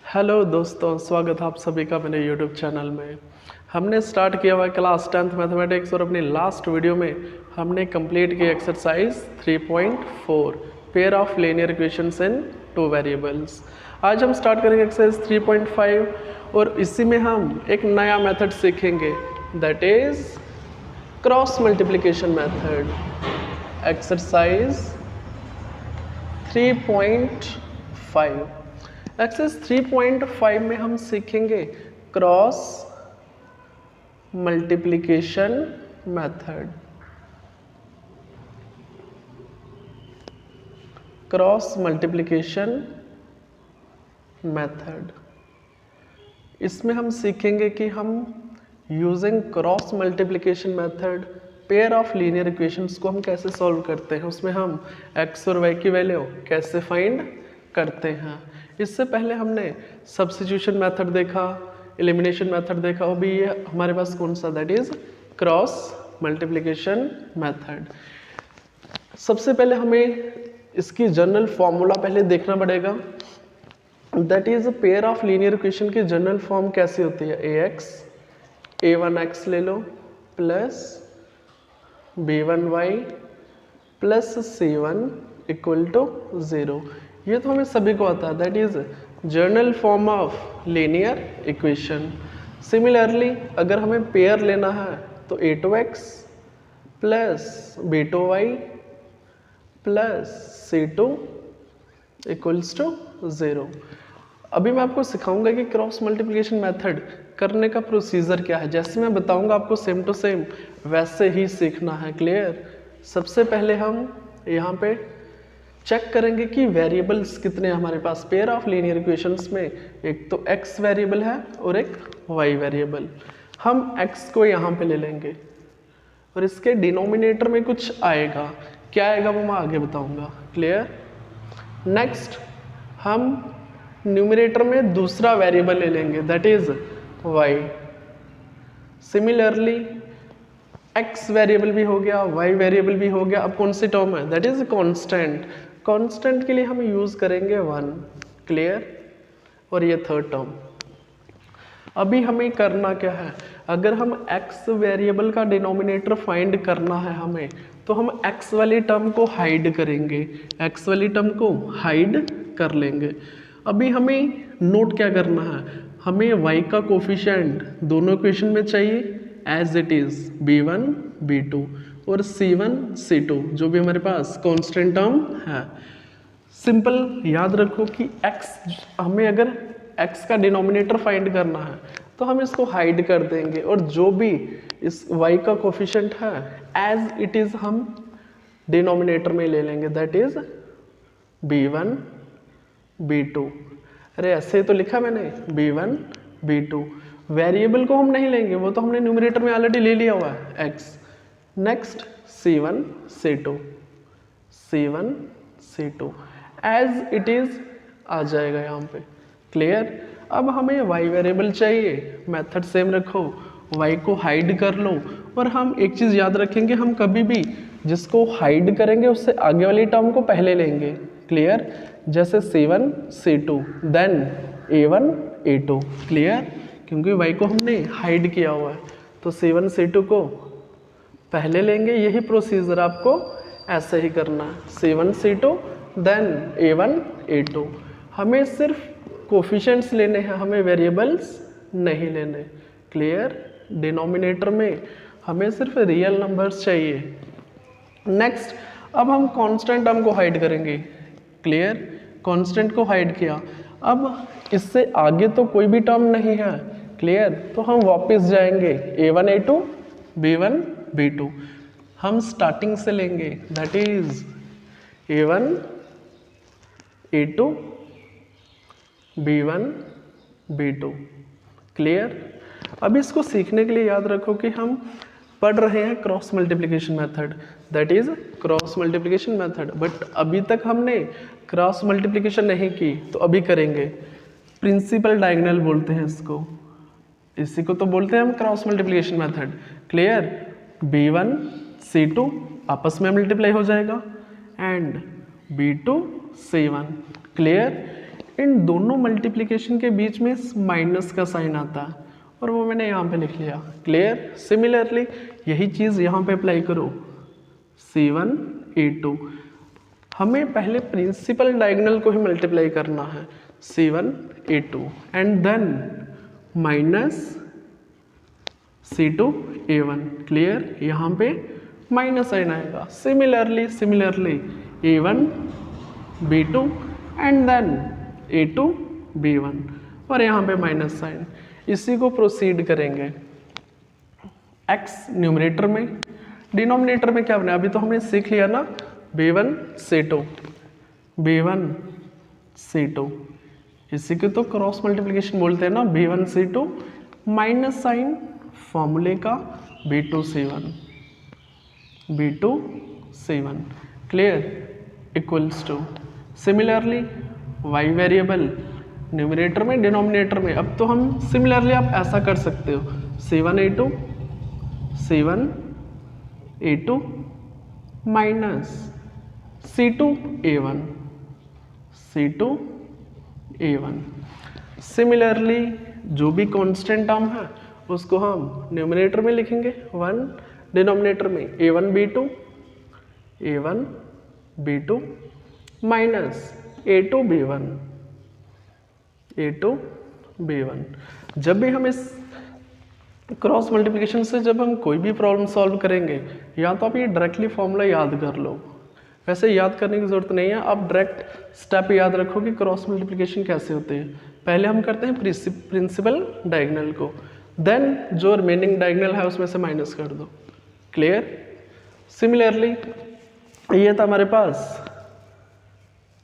Hello दोस्तों, स्वागत है आप सभी का मेरे यूट्यूब चैनल में। हमने स्टार्ट किया हुआ है क्लास 10th मैथमेटिक्स और अपनी लास्ट वीडियो में हमने कंप्लीट की exercise 3.4 pair of linear equations in two variables. आज हम स्टार्ट करेंगे एक्सरसाइज 3.5 और इसी में हम एक नया मेथड सीखेंगे, that is cross multiplication method. Exercise 3.5 exercise 3.5 में हम सीखेंगे cross multiplication method. Cross multiplication method इसमें हम सीखेंगे कि हम using cross multiplication method pair of linear equations को हम कैसे सॉल्व करते हैं, उसमें हम x और y की वैल्यू कैसे फाइंड करते हैं। इससे पहले हमने सब्स्टिट्यूशन मेथड देखा, एलिमिनेशन मेथड देखा, और भी ये हमारे पास कौन सा, that is cross multiplication method. सबसे पहले हमें इसकी जनरल फॉर्मूला पहले देखना पड़ेगा, that is pair of linear equation की जनरल फॉर्म कैसी होती है, ax a1x ले लो plus b1y plus c1 equal to 0। ये तो हमें सभी को आता है, that is general form of linear equation. Similarly अगर हमें पेयर लेना है तो a2x plus b2y plus c2 equals to 0। अभी मैं आपको सिखाऊंगा कि क्रॉस मल्टीप्लिकेशन मेथड करने का प्रोसीजर क्या है। जैसे मैं बताऊंगा आपको सेम टू सेम वैसे ही सीखना है, क्लियर। सबसे पहले हम यहाँ पे चेक करेंगे कि वेरिएबल्स कितने हैं हमारे पास पेयर ऑफ लीनियर इक्वेशंस में। एक तो x वेरिएबल है और एक y वेरिएबल। हम x को यहाँ पे ले लेंगे और इसके डिनोमिनेटर में कुछ आएगा, क्या आएगा वो मैं आगे बताऊंगा, क्लियर। नेक्स्ट हम न्यूमरेटर में दूसरा वेरिएबल ले लेंगे, that is y। Similarly x variable भी हो गया, y वेरिएबल भी हो गया। अब कौन सी टर्म है, दैट इज कांस्टेंट। कांस्टेंट के लिए हम यूज करेंगे 1, क्लियर। और ये थर्ड टर्म। अभी हमें करना क्या है, अगर हम x वेरिएबल का डिनोमिनेटर फाइंड करना है हमें, तो हम x वाली टर्म को हाइड करेंगे, x वाली टर्म को हाइड कर लेंगे। अभी हमें नोट क्या करना है, हमें y का कोफिशिएंट दोनों इक्वेशन में चाहिए as it is b1 b2 और c1 c2 जो भी हमारे पास कांस्टेंट टर्म है। सिंपल याद रखो कि x हमें अगर x का डिनोमिनेटर फाइंड करना है तो हम इसको हाइड कर देंगे और जो भी इस y का कोफिशिएंट है एज इट इज हम डिनोमिनेटर में ले लेंगे, दैट इज b1 b2। अरे ऐसे तो लिखा मैंने b1 b2। वेरिएबल को हम नहीं लेंगे, वो तो हमने न्यूमरेटर में ऑलरेडी ले लिया हुआ है x। Next c1 c2 c1 c2 as it is आ जाएगा यहाँ पे, क्लियर। अब हमें y वेरिएबल चाहिए, मेथड सेम रखो, y को हाइड कर लो। और हम एक चीज़ याद रखेंगे, हम कभी भी जिसको हाइड करेंगे उससे आगे वाली टर्म को पहले लेंगे, क्लियर। जैसे c1 c2 then a1 a2, clear, क्योंकि y को हमने हाइड किया हुआ है तो c1 c2 को पहले लेंगे। यही प्रोसीजर आपको ऐसे ही करना है, c1 c2 then a1 a2। हमें सिर्फ कोफिशिएंट्स लेने हैं, हमें वेरिएबल्स नहीं लेने, क्लियर। डिनोमिनेटर में हमें सिर्फ रियल नंबर्स चाहिए। नेक्स्ट अब हम कांस्टेंट टर्म को हाइड करेंगे, क्लियर। कांस्टेंट को हाइड किया, अब इससे आगे तो कोई भी टर्म नहीं है, क्लियर। तो हम वापस जाएंगे a1 a2 b1 b2। हम स्टार्टिंग से लेंगे, that is a1 a2 b1 b2, clear. अब इसको सीखने के लिए याद रखो कि हम पढ़ रहे हैं cross multiplication method, that is cross multiplication method. But अभी तक हमने क्रॉस मल्टीप्लिकेशन नहीं की, तो अभी करेंगे। प्रिंसिपल डायगोनल बोलते हैं इसको, इसी को तो बोलते हैं हम cross multiplication method, clear. b1 c2 आपस में मल्टीप्लाई हो जाएगा एंड b2 c1, क्लियर। इन दोनों मल्टीप्लिकेशन के बीच में माइनस का साइन आता है और वो मैंने यहाँ पे लिख लिया। क्लियर? सिमिलरली यही चीज़ यहाँ पे अप्लाई करो, C1 A2। हमें पहले प्रिंसिपल डायगोनल को ही मल्टीप्लाई करना है, C1 A2 and then minus C2 A1। Clear? यहाँ पे माइनस साइन आएगा। Similarly A1 B2 and then A2 B1 और यहाँ पे माइनस साइन। इसी को प्रोसीड करेंगे। x न्यूमरेटर में, डिनोमिनेटर में क्या बना, अभी तो हमने सीख लिया ना, B1 C2। इसी को तो क्रॉस मल्टीप्लिकेशन बोलते हैं ना, B1 C2 माइनस साइन फॉर्मूले का B2 C1। Clear? Equals two similarly y variable numerator में, डिनोमिनेटर में। अब तो हम सिमिलरली आप ऐसा कर सकते हो, C1 A2 minus C2 A1। Similarly जो भी कांस्टेंट टर्म है उसको हम न्यूमरेटर में लिखेंगे 1, डिनोमिनेटर में A1 B2 minus A2 B1। जब भी हम इस क्रॉस मल्टीप्लिकेशन से जब हम कोई भी प्रॉब्लम सॉल्व करेंगे, या तो आप ये डायरेक्टली फॉर्मूला याद कर लो, वैसे याद करने की ज़रूरत नहीं है, आप डायरेक्ट स्टेप याद रखो कि क्रॉस मल्टीप्लिकेशन कैसे होते हैं। पहले हम करते हैं प्रिंसिपल डायगोनल को, देन जो रिमेनिंग डायगोनल है उसमें से माइनस कर दो। क्लियर? सिमिलरली ये था हमारे पास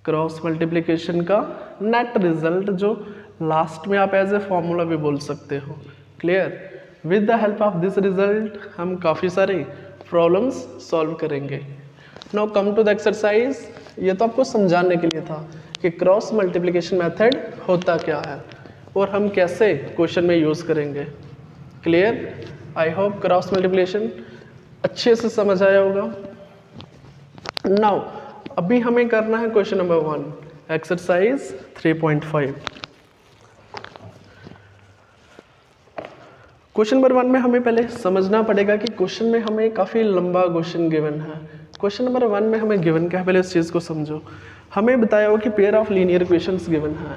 क्रॉस मल्टीप्लिकेशन का नेट रिजल्ट, जो लास्ट में आप एज ए फॉर्मूला भी बोल सकते हो। Clear? With the help of this result हम काफ़ी सारे प्रॉब्लम्स सॉल्व करेंगे। Now come to the exercise. ये तो आपको समझाने के लिए था कि क्रॉस मल्टीप्लिकेशन मेथड होता क्या है और हम कैसे क्वेश्चन में यूज़ करेंगे। Clear? I hope cross multiplication अच्छे से समझ आया होगा। नाउ अभी हमें करना है question number 1, exercise 3.5। Question number 1 में हमें पहले समझना पड़ेगा कि क्वेश्चन में हमें काफ़ी लंबा क्वेश्चन गिवन है। क्वेश्चन नंबर 1 में हमें गिवन क्या है, पहले इस चीज़ को समझो। हमें बताया हो कि pair of linear equations given है,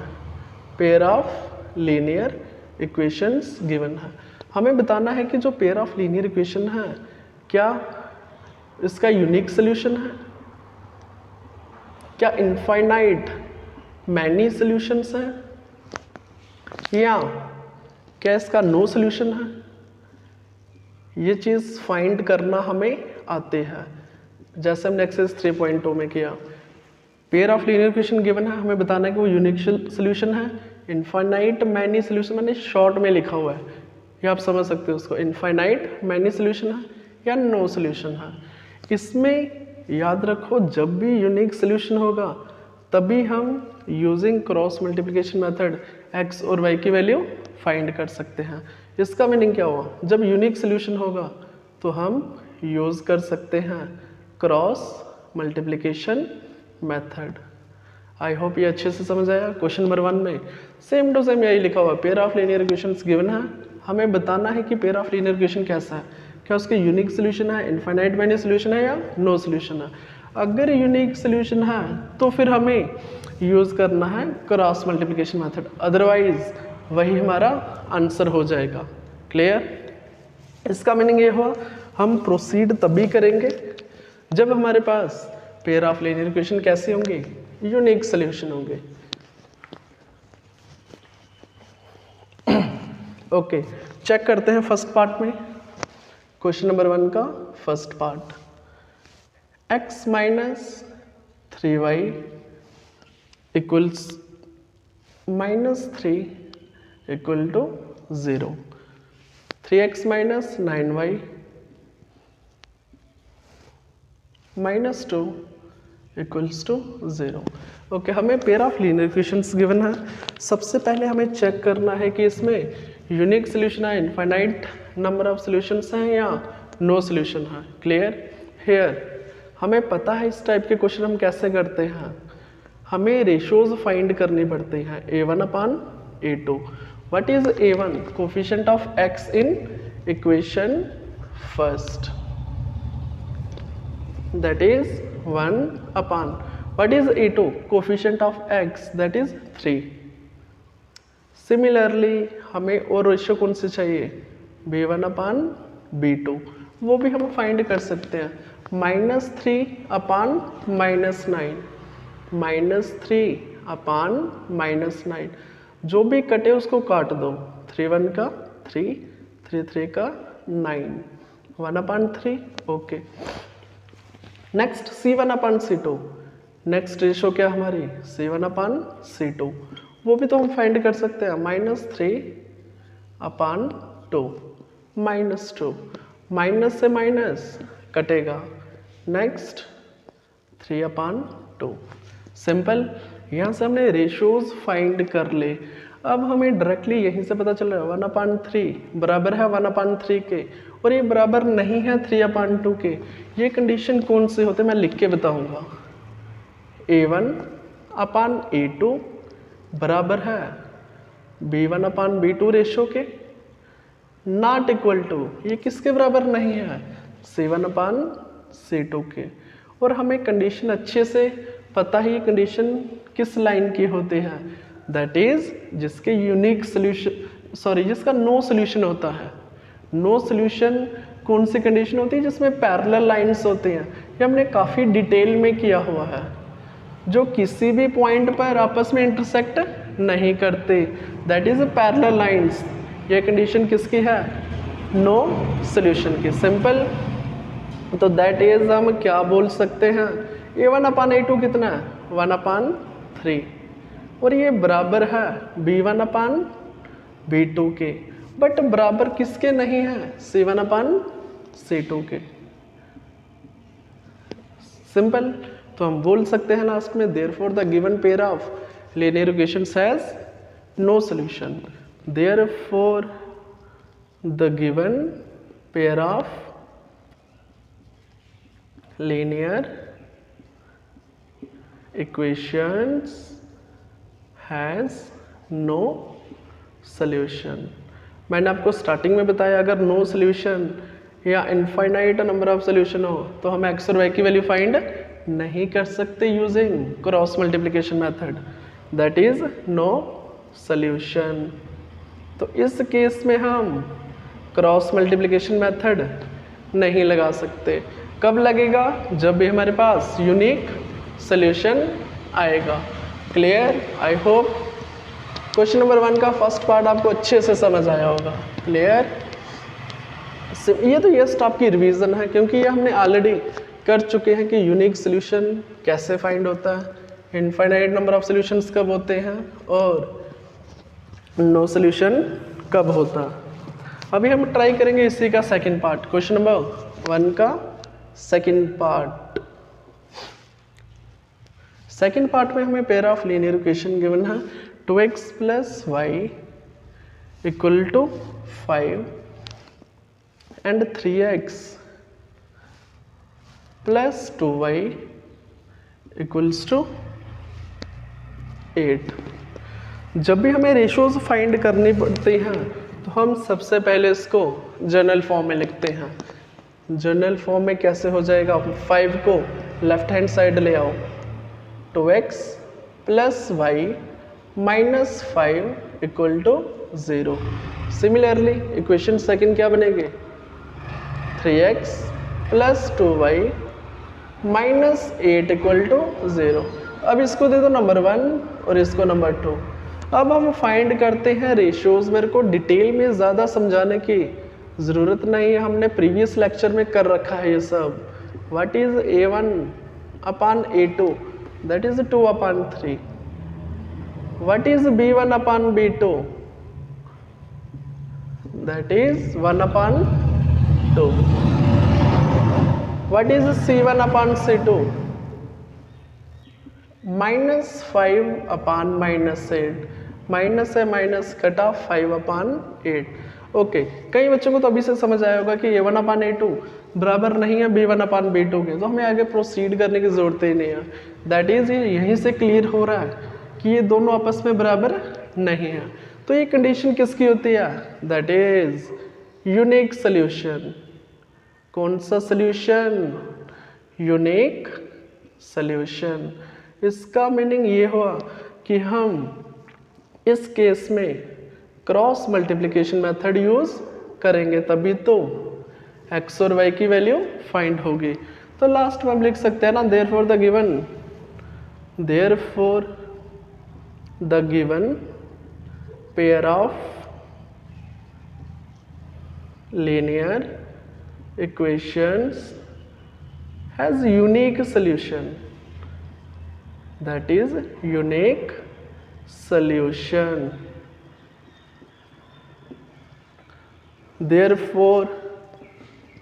pair of linear equations given है। हमें बताना है कि जो पेयर ऑफ लीनियर इक्वेशन है क्या इसका यूनिक सोल्यूशन है, क्या इनफाइनाइट मैनी सॉल्यूशंस हैं, या क्या इसका नो सॉल्यूशन है। ये चीज़ फाइंड करना हमें आते हैं, जैसे हमने एक्सरसाइज 3.2 में किया। Pair of linear equation given है, हमें बताना है कि वो यूनिक सॉल्यूशन है, इनफाइनाइट मैनी सॉल्यूशन, मैंने शॉर्ट में लिखा हुआ है, ये आप समझ सकते हो उसको, इनफाइनाइट मैनी सॉल्यूशन है या नो सॉल्यूशन है। इसमें याद रखो जब भी यूनिक सॉल्यूशन होगा तभी हम using cross multiplication method x और y की वैल्यू फाइंड कर सकते हैं। इसका मीनिंग क्या हुआ, जब यूनिक सॉल्यूशन होगा तो हम यूज़ कर सकते हैं cross multiplication method. I hope ये अच्छे से समझ आया। क्वेश्चन नंबर 1 में सेम टू सेम यही लिखा हुआ, pair of linear equations given है, हमें बताना है कि पेयर ऑफ लीनियर इक्वेशन कैसा है, क्या उसके यूनिक सोल्यूशन है, इनफाइनाइट मैनी सोल्यूशन है या नो सोल्यूशन है। अगर यूनिक सोल्यूशन है तो फिर हमें यूज़ करना है क्रॉस मल्टीप्लिकेशन मेथड, अदरवाइज वही हमारा आंसर हो जाएगा। क्लियर? इसका मीनिंग ये हुआ हम प्रोसीड तभी करेंगे जब हमारे पास पेयर ऑफ लीनियर इक्वेशन कैसे होंगे, यूनिक सोल्यूशन होंगे। ओके, चेक करते हैं फर्स्ट पार्ट में, क्वेश्चन नंबर 1 का first part. x minus 3y equals -3 equal to 0, 3x minus 9y -2 equals to 0। Okay, हमें pair of linear equations given है। सबसे पहले हमें चेक करना है कि इसमें यूनिक सोल्यूशन है, इनफाइनाइट नंबर ऑफ सोल्यूशंस हैं या नो सोल्यूशन है। क्लियर? हेयर हमें पता है इस टाइप के क्वेश्चन हम कैसे करते हैं, हमें रेशोज फाइंड करनी पड़ती हैं A1 upon A2। What is A1? Coefficient of x in equation first, that is 1 upon what is A2? Coefficient of x, that is 3। Similarly हमें और रेशो कौन से चाहिए? B1 अपान B2, वो भी हम फाइंड कर सकते हैं। -3 अपान -9, -3 अपान -9, जो भी कटे उसको काट दो। 3 1 का 3, 3 3 का 9, 1 अपान 3। ओके, नेक्स्ट C1 अपान C2, नेक्स्ट रेशो क्या हमारी? C1 अपान C2, वो भी तो हम फाइंड कर सकते हैं। -3 अपान 2, -2, माइनस से माइनस कटेगा। नेक्स्ट 3 अपान 2। सिंपल, यहाँ से हमने रेशोज फाइंड कर ले। अब हमें डायरेक्टली यहीं से पता चल रहा है 1 अपान 3 बराबर है 1 अपान 3 के, और ये बराबर नहीं है 3 अपान 2 के। ये कंडीशन कौन से होते मैं लिख के बताऊंगा। A1 अपान A2 बराबर है B1 अपान B2 रेशो के, नॉट इक्वल टू, ये किसके बराबर नहीं है? C1 अपान C2 के। और हमें कंडीशन अच्छे से पता ही कंडीशन किस लाइन की होती है, दैट इज जिसके यूनिक सोल्यूशन, सॉरी जिसका नो सोल्यूशन होता है। नो सोल्यूशन कौन सी कंडीशन होती है? जिसमें पैरेलल लाइंस होती हैं। ये हमने काफ़ी डिटेल में किया हुआ है, जो किसी भी पॉइंट पर आपस में इंटरसेक्ट नहीं करते, दैट इज पैरेलल लाइंस। ये कंडीशन किसकी है? नो सोल्यूशन की। सिंपल, तो दैट इज हम क्या बोल सकते हैं? A1 अपान A2 कितना है? 1 अपान 3, और ये बराबर है B1 अपान B2 के, बट बराबर किसके नहीं है? C1 अपान C2 के। सिंपल, तो हम बोल सकते हैं लास्ट में therefore the given pair of linear equations has no solution. Therefore, the given pair of linear equations has no solution। मैंने आपको स्टार्टिंग में बताया अगर नो सोल्यूशन या इनफाइनाइट नंबर ऑफ सोल्यूशन हो तो हम एक्स और वाई की वैल्यू फाइंड नहीं कर सकते using cross multiplication method, that is no solution. तो इस केस में हम क्रॉस मल्टीप्लिकेशन मेथड नहीं लगा सकते। कब लगेगा? जब भी हमारे पास यूनिक सोल्यूशन आएगा। Clear? I hope question number 1 का फर्स्ट पार्ट आपको अच्छे से समझ आया होगा। क्लियर? ये तो जस्ट आपकी रिवीजन है, क्योंकि ये हमने ऑलरेडी कर चुके हैं कि यूनिक सोल्यूशन कैसे फाइंड होता है, इनफाइनाइट नंबर ऑफ सोल्यूशंस कब होते हैं, और नो सोल्यूशन कब होता। अभी हम ट्राई करेंगे इसी का सेकंड पार्ट, क्वेश्चन नंबर 1 का सेकंड पार्ट। सेकंड पार्ट में हमें pair of linear equation given है 2x plus y equal to 5 and 3x plus 2y equals to 8। जब भी हमें रेशोज फाइंड करनी पड़ती हैं तो हम सबसे पहले इसको जनरल फॉर्म में लिखते हैं। जनरल फॉर्म में कैसे हो जाएगा? 5 को लेफ्ट हैंड साइड ले आओ, 2x plus y minus 5 equal to 0। Similarly equation second क्या बनेगी? 3x plus 2y minus 8 equal to 0। अब इसको दे दो नंबर 1 और इसको नंबर 2। अब हम फाइंड करते हैं रेशियोज। मेरे को डिटेल में ज़्यादा समझाने की ज़रूरत नहीं है, हमने प्रीवियस लेक्चर में कर रखा है ये सब। What is A1 upon A2, that is 2 upon 3। What is B1 upon B2, that is 1 upon 2। What is C1 upon C2, -5 upon -8, minus है माइनस कटा 5 अपान 8। ओके, कई बच्चों को तो अभी से समझ आया होगा कि A1 अपान A2 बराबर नहीं है b1/b2 के, तो हमें आगे प्रोसीड करने की ज़रूरत ही नहीं है। दैट इज़ ये यहीं से क्लियर हो रहा है कि ये दोनों आपस में बराबर नहीं है। तो ये कंडीशन किसकी होती है? That is unique solution. कौन सा सोल्यूशन? Unique solution. इसका मीनिंग ये हुआ कि हम इस केस में क्रॉस मल्टीप्लिकेशन मेथड यूज़ करेंगे, तभी तो x और y की वैल्यू फाइंड होगी। तो लास्ट में हम लिख सकते हैं ना, therefore the given pair of linear equations has unique solution, that is unique solution. Therefore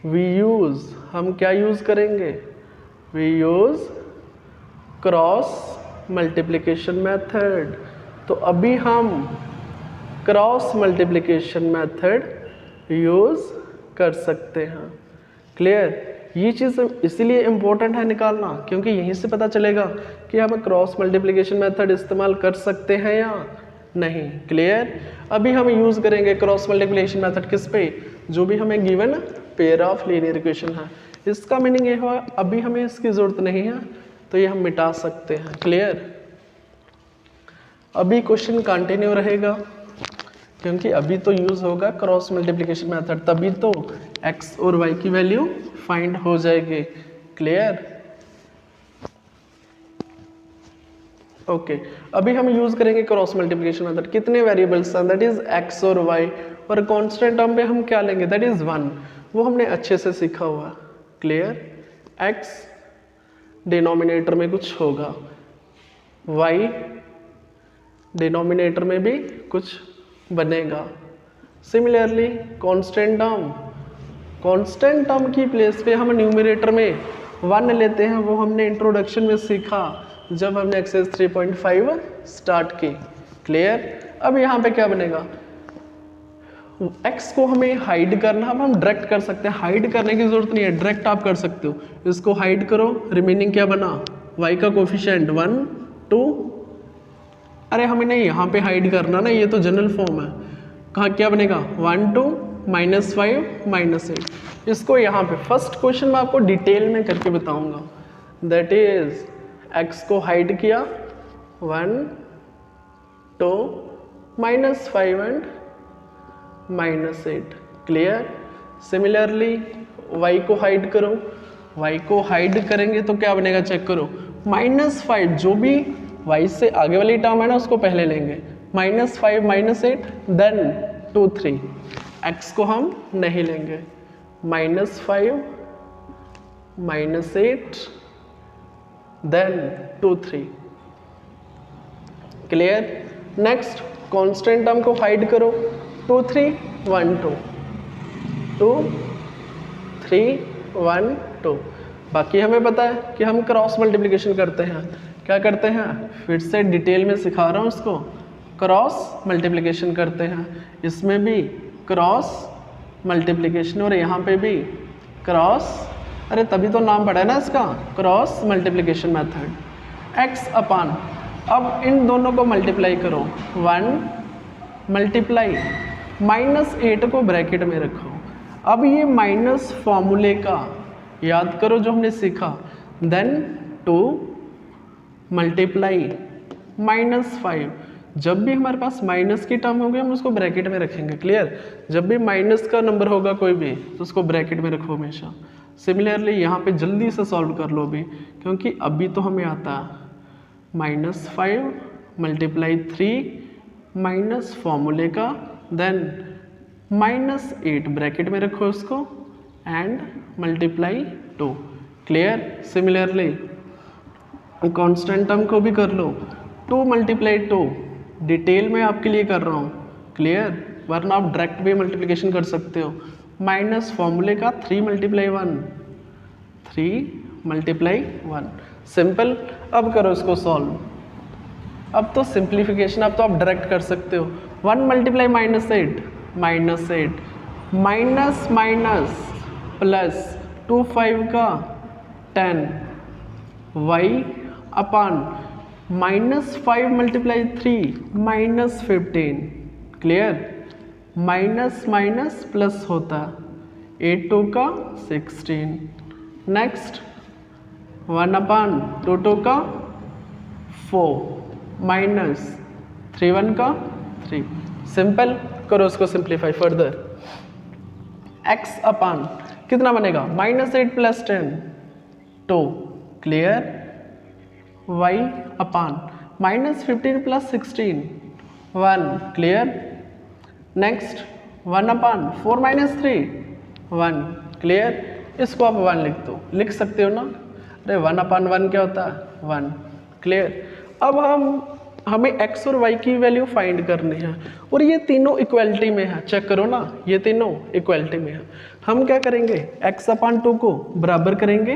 we use, हम क्या यूज़ करेंगे? We use cross multiplication method. तो अभी हम क्रॉस मल्टीप्लिकेशन मेथड यूज़ कर सकते हैं। क्लियर? ये चीज़ इसीलिए इम्पोर्टेंट है निकालना, क्योंकि यहीं से पता चलेगा कि हम क्रॉस मल्टीप्लिकेशन मेथड इस्तेमाल कर सकते हैं या नहीं। क्लियर? अभी हम यूज़ करेंगे क्रॉस मल्टीप्लिकेशन मेथड किस पे? जो भी हमें given pair of linear equation है। इसका मीनिंग ये हुआ अभी हमें इसकी ज़रूरत नहीं है, तो ये हम मिटा सकते हैं। क्लियर? अभी क्वेश्चन कंटिन्यू रहेगा, क्योंकि अभी तो यूज़ होगा क्रॉस मल्टीप्लिकेशन मेथड, तभी तो x और y की वैल्यू फाइंड हो जाएगी। क्लियर? ओके, अभी हम यूज़ करेंगे क्रॉस मल्टीप्लिकेशन मेथड। कितने वेरिएबल्स हैं? दैट इज x और y, और कांस्टेंट टर्म पे हम क्या लेंगे? That is 1। वो हमने अच्छे से सीखा हुआ। क्लियर? x डिनोमिनेटर में कुछ होगा, y डिनोमिनेटर में भी कुछ बनेगा। सिमिलरली कांस्टेंट टर्म की प्लेस पे हम न्यूमरेटर में 1 लेते हैं। वो हमने इंट्रोडक्शन में सीखा जब हमने एक्सरसाइज 3.5 स्टार्ट की। क्लियर? अब यहाँ पे क्या बनेगा? x को हमें हाइड करना, अब हम डायरेक्ट कर सकते हैं। हाइड करने की जरूरत नहीं है, डायरेक्ट आप कर सकते हो। इसको हाइड करो, रिमेनिंग क्या बना? y का कोफिशिएंट 1 2। अरे हमें नहीं यहाँ पे हाइड करना ना, ये तो जनरल फॉर्म है। कहाँ क्या बनेगा? 1 2 -5 -8। इसको यहाँ पे फर्स्ट क्वेश्चन में आपको डिटेल में करके बताऊंगा। दैट इज x को हाइड किया 1 2 -5 एंड -8। क्लियर? सिमिलरली y को हाइड करो, y को हाइड करेंगे तो क्या बनेगा? चेक करो, -5 जो भी y से आगे वाली टर्म है ना उसको पहले लेंगे, -5 -8 देन 2 3। x को हम नहीं लेंगे, -5 -8 then 2 3। Clear? Next constant term को हाइड करो, 2 3 1 2 2 3 1 2। बाकी हमें पता है कि हम क्रॉस मल्टीप्लिकेशन करते हैं। क्या करते हैं? फिर से डिटेल में सिखा रहा हूँ इसको। क्रॉस मल्टीप्लिकेशन करते हैं, इसमें भी क्रॉस मल्टीप्लिकेशन और यहाँ पे भी क्रॉस। अरे तभी तो नाम पड़ा है ना इसका, क्रॉस मल्टीप्लिकेशन मेथड। x अपान, अब इन दोनों को मल्टीप्लाई करो, 1 मल्टीप्लाई -8 को ब्रैकेट में रखो। अब ये माइनस फॉर्मूले का याद करो जो हमने सीखा, देन 2 मल्टीप्लाई -5। जब भी हमारे पास माइनस की टर्म होगी हम उसको ब्रैकेट में रखेंगे। क्लियर? जब भी माइनस का नंबर होगा कोई भी तो उसको ब्रैकेट में रखो हमेशा। सिमिलरली यहाँ पे जल्दी से सॉल्व कर लो अभी, क्योंकि अभी तो हमें आता है -5 मल्टीप्लाई 3 माइनस फॉर्मूले का, देन -8 ब्रैकेट में रखो उसको and multiply 2। Clear? Similarly constant term को भी कर लो, 2 मल्टीप्लाई 2 डिटेल में आपके लिए कर रहा हूँ। क्लियर? वरना आप डायरेक्ट भी मल्टीप्लिकेशन कर सकते हो। माइनस फॉर्मूले का 3 मल्टीप्लाई 1 3 मल्टीप्लाई 1। सिंपल। अब करो इसको सॉल्व। अब तो सिंप्लीफिकेशन, अब तो आप डायरेक्ट कर सकते हो। 1 मल्टीप्लाई -8 -8 माइनस माइनस प्लस 2 5 का 10 y अपान -5 multiply 3 -15 clear. Minus minus plus होता 8 2 का 16 नेक्स्ट 1 अपान 2 2 का 4 माइनस 3 1 का 3 सिंपल करो उसको सिंप्लीफाई फर्दर x अपान कितना बनेगा -8 प्लस 10 2 क्लियर y अपान -15 प्लस 16 1 क्लियर नेक्स्ट 1 अपान 4 माइनस 3 1 क्लियर। इसको आप 1 लिख सकते हो ना। अरे 1 अपान 1 क्या होता है 1 क्लियर। अब हमें x और y की वैल्यू फाइंड करनी है और ये तीनों इक्वलिटी में है। चेक करो ना ये तीनों इक्वलिटी में है। हम क्या करेंगे x अपान 2 को बराबर करेंगे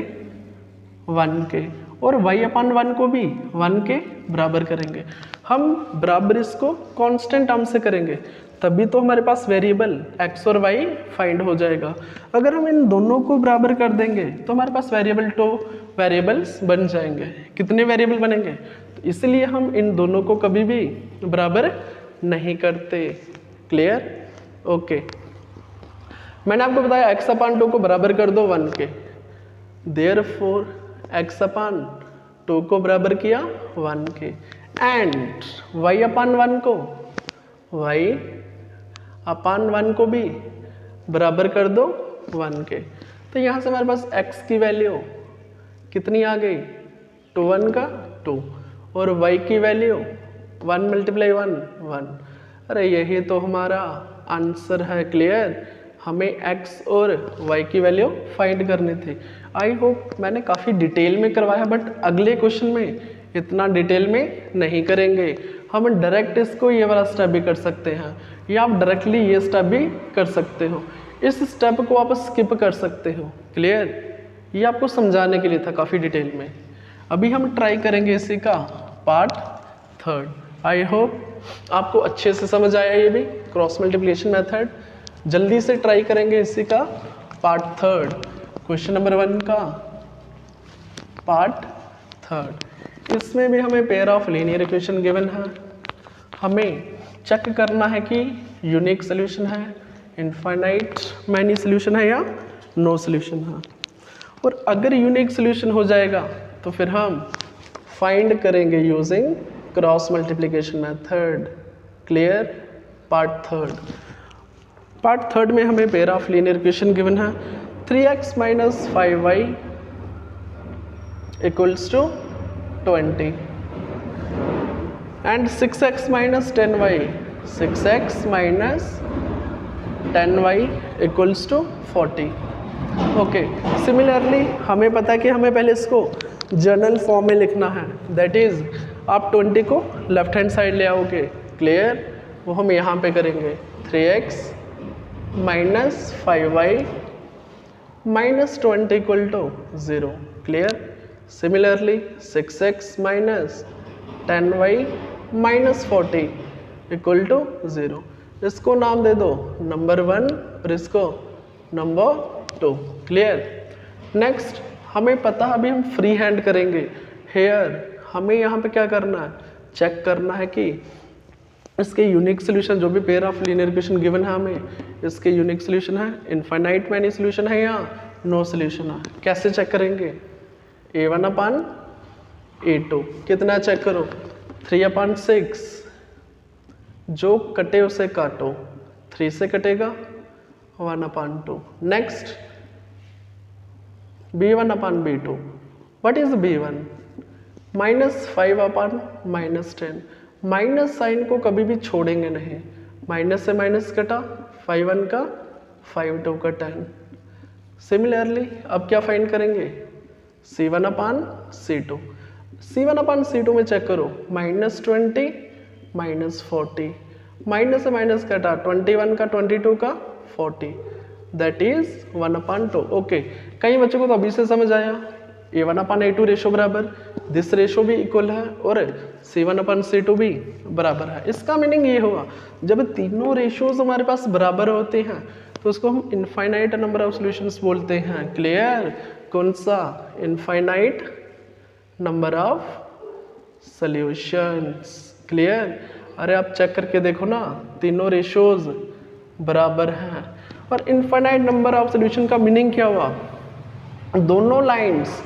1 के और y अपान 1 को भी 1 के बराबर करेंगे। हम बराबर इसको कांस्टेंट टर्म से करेंगे तभी तो हमारे पास वेरिएबल x और y फाइंड हो जाएगा। अगर हम इन दोनों को बराबर कर देंगे तो हमारे पास वेरिएबल्स बन जाएंगे। कितने वेरिएबल बनेंगे? तो इसलिए हम इन दोनों को कभी भी बराबर नहीं करते। Clear okay. मैंने आपको बताया x अपान 2 को बराबर कर दो 1 के, देयरफॉर x अपान 2 को बराबर किया 1 के एंड y अपान 1 को y अपान 1 को भी बराबर कर दो 1 के। तो यहाँ से हमारे पास x की वैल्यू कितनी आ गई 2 1 का 2 और y की वैल्यू 1 मल्टीप्लाई 1 1। अरे यही तो हमारा आंसर है। क्लियर हमें x और y की वैल्यू फाइंड करनी थी। आई होप मैंने काफ़ी डिटेल में करवाया बट अगले क्वेश्चन में इतना डिटेल में नहीं करेंगे। हम डायरेक्ट इसको ये वाला स्टेप भी कर सकते हैं या आप डायरेक्टली ये स्टेप भी कर सकते हो। इस स्टेप को आप स्किप कर सकते हो। क्लियर ये आपको समझाने के लिए था काफ़ी डिटेल में। अभी हम ट्राई करेंगे इसी का पार्ट 3। आई होप आपको अच्छे से समझ आया ये भी क्रॉस मल्टीप्लिकेशन मेथड। जल्दी से ट्राई करेंगे इसी का पार्ट 3 क्वेश्चन नंबर 1 का पार्ट 3। इसमें भी हमें pair of linear equation given है। हमें चेक करना है कि यूनिक सोल्यूशन है, इनफाइनाइट मैनी सोल्यूशन है या नो सोल्यूशन है। और अगर यूनिक सोल्यूशन हो जाएगा तो फिर हम फाइंड करेंगे using cross multiplication method. Clear part 3 में हमें pair of linear equation given है 3x minus 5y equals to 20 and 6x minus 10y 6x minus 10y equals to 40। Okay similarly हमें पता है कि हमें पहले इसको जर्नल फॉर्म में लिखना है। दैट इज आप 20 को लेफ्ट हैंड साइड ले आओगे। क्लियर वो हम यहाँ पे करेंगे 3x minus 5y minus 20 equal to 0। Clear similarly 6x minus 10y minus 40 equal to 0। इसको नाम दे दो नंबर 1 और इसको नंबर 2। क्लियर नेक्स्ट हमें पता अभी हम फ्री हैंड करेंगे। हेयर हमें यहाँ पे क्या करना है चेक करना है कि इसके यूनिक सोल्यूशन जो भी pair of linear equation given है हमें इसके यूनिक सोल्यूशन है, इनफाइनाइट मैनी सोल्यूशन है या नो सोल्यूशन है। कैसे चेक करेंगे a1 अपान a2 कितना चेक करो 3 अपान 6 जो कटे उसे काटो 3 से कटेगा 1 upon 2। Next b1 upon b2 what is b1 minus 5 upon minus 10। Minus sign को कभी भी छोड़ेंगे नहीं। माइनस से माइनस कटा 5 1 का 5 2 का 10। सिमिलरली अब क्या फाइंड करेंगे c1 अपान c2। c1 अपान c2 में चेक करो माइनस 20 माइनस 40 माइनस से माइनस कटा 21 का 22 का 40 दैट इज 1 अपान 2। ओके कई बच्चों को तो अभी से समझ आया a1 अपान a2 रेशो बराबर दिस रेशो भी इक्वल है और c1 अपान c2 भी बराबर है। इसका मीनिंग ये हुआ जब तीनों रेशोज हमारे पास बराबर होते हैं तो उसको हम इनफाइनाइट नंबर ऑफ सॉल्यूशंस बोलते हैं। क्लियर? कौन सा? Infinite number of solutions. Clear? अरे आप चेक करके देखो ना, तीनों रेशोज बराबर हैं। और इनफाइनाइट नंबर ऑफ सॉल्यूशन का मीनिंग क्या हुआ? दोनों लाइंस